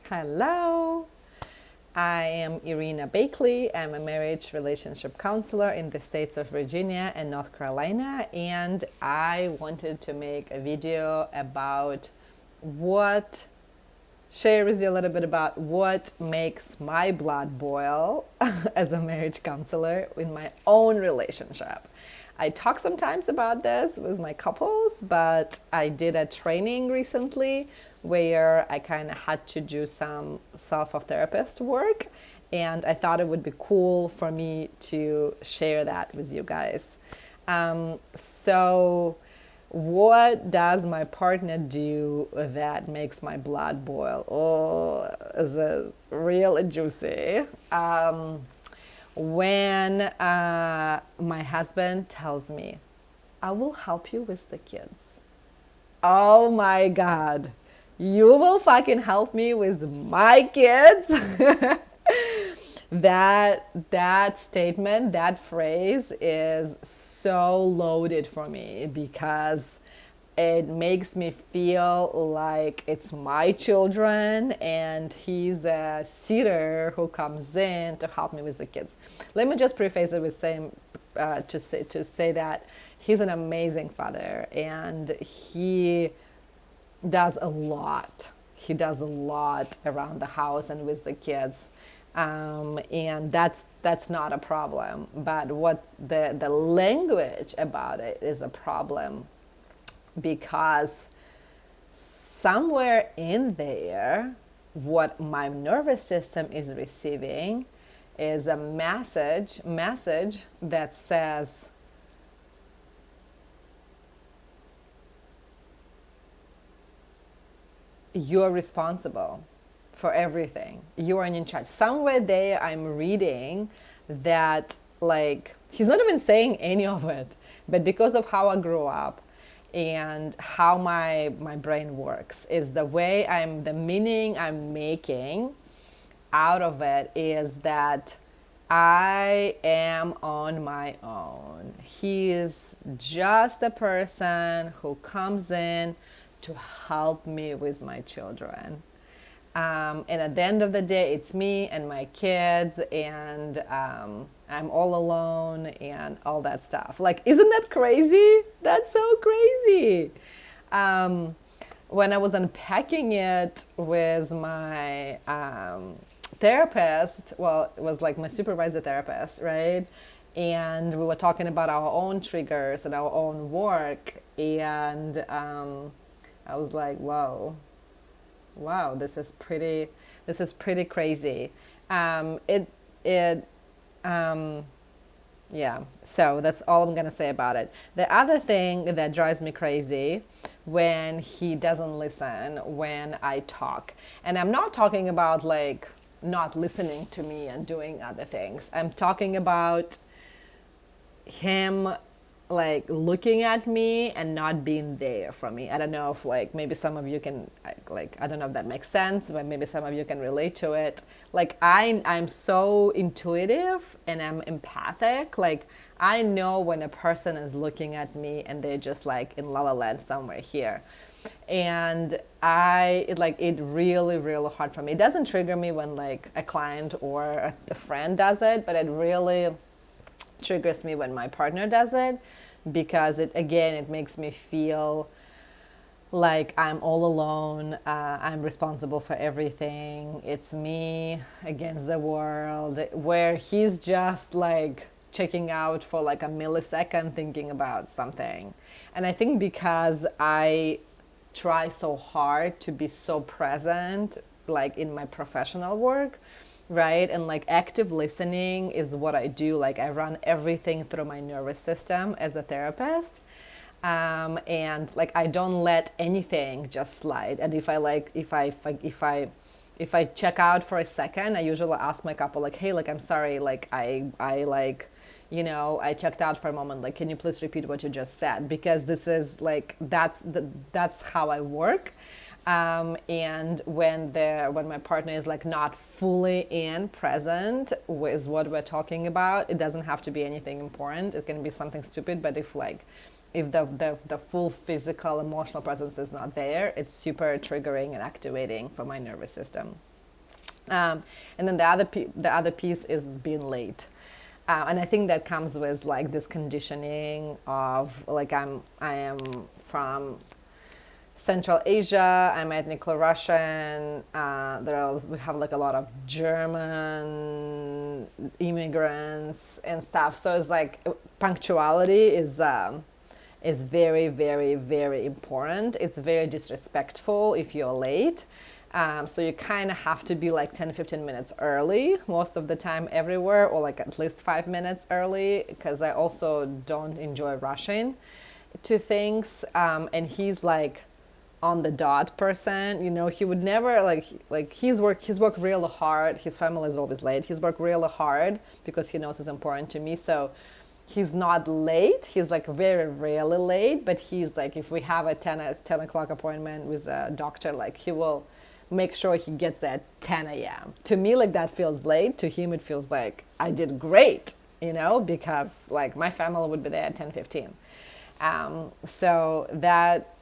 Hello, I am Irina Bakley. I'm a marriage relationship counselor in the states of Virginia and North Carolina, and I wanted to make a video about share with you a little bit about what makes my blood boil as a marriage counselor in my own relationship. I talk sometimes about this with my couples, but I did a training recently where I kind of had to do some self-therapist work, and I thought it would be cool for me to share that with you guys. So what does my partner do that makes my blood boil? Oh, is it real juicy? When my husband tells me, I will help you with the kids. Oh my God. You will fucking help me with my kids? That statement, that phrase is so loaded for me because it makes me feel like it's my children and he's a sitter who comes in to help me with the kids. Let me just preface it with saying to say that he's an amazing father and he does a lot. He does a lot around the house and with the kids. And that's not a problem. But what the language about it is a problem, because somewhere in there, what my nervous system is receiving is a message that says, you're responsible for everything. You are in charge. Somewhere there, I'm reading that, like, he's not even saying any of it, but because of how I grew up and how my brain works, is the way the meaning I'm making out of it is that I am on my own. He is just a person who comes in to help me with my children. And at the end of the day, it's me and my kids, and I'm all alone and all that stuff. Like, isn't that crazy? That's so crazy. When I was unpacking it with my therapist, well, it was like my supervisor therapist, right? And we were talking about our own triggers and our own work, and I was like, wow, this is pretty crazy. Yeah, so that's all I'm gonna say about it. The other thing that drives me crazy, when he doesn't listen when I talk, and I'm not talking about like not listening to me and doing other things. I'm talking about him like looking at me and not being there for me. I don't know if like maybe some of you can like, I don't know if that makes sense, but maybe some of you can relate to it. Like I'm so intuitive and I'm empathic. Like I know when a person is looking at me and they're just like in la la land somewhere here. And it really hard for me. It doesn't trigger me when like a client or a friend does it, but it really triggers me when my partner does it, because it makes me feel like I'm all alone. I'm responsible for everything. It's me against the world, where he's just like checking out for like a millisecond thinking about something. And I think because I try so hard to be so present like in my professional work, right? And like active listening is what I do. Like I run everything through my nervous system as a therapist. And like I don't let anything just slide. And if I check out for a second, I usually ask my couple like, hey, like I'm sorry, like I like, you know, I checked out for a moment, like can you please repeat what you just said? Because this is like that's how I work. And when my partner is like not fully present with what we're talking about, it doesn't have to be anything important. It can be something stupid, but if like if the full physical emotional presence is not there, it's super triggering and activating for my nervous system. And then the other piece is being late. And I think that comes with like this conditioning of like I am from Central Asia. I'm ethnically Russian. We have like a lot of German immigrants and stuff. So it's like punctuality is very, very, very important. It's very disrespectful if you're late. So you kind of have to be like 10-15 minutes early most of the time everywhere, or like at least 5 minutes early, because I also don't enjoy rushing to things. And he's like on the dot person, you know. He would never he's worked really hard. His family is always late. He's worked really hard because he knows it's important to me. So he's not late. He's like very rarely late, but he's like, if we have a 10 o'clock appointment with a doctor, like he will make sure he gets there at 10 a.m. To me, like that feels late. To him, it feels like I did great, you know, because like my family would be there at 10:15. So that,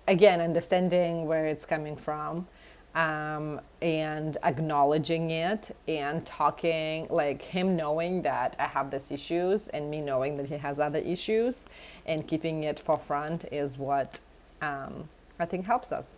again, understanding where it's coming from, and acknowledging it and talking, like him knowing that I have these issues and me knowing that he has other issues, and keeping it forefront is what I think helps us.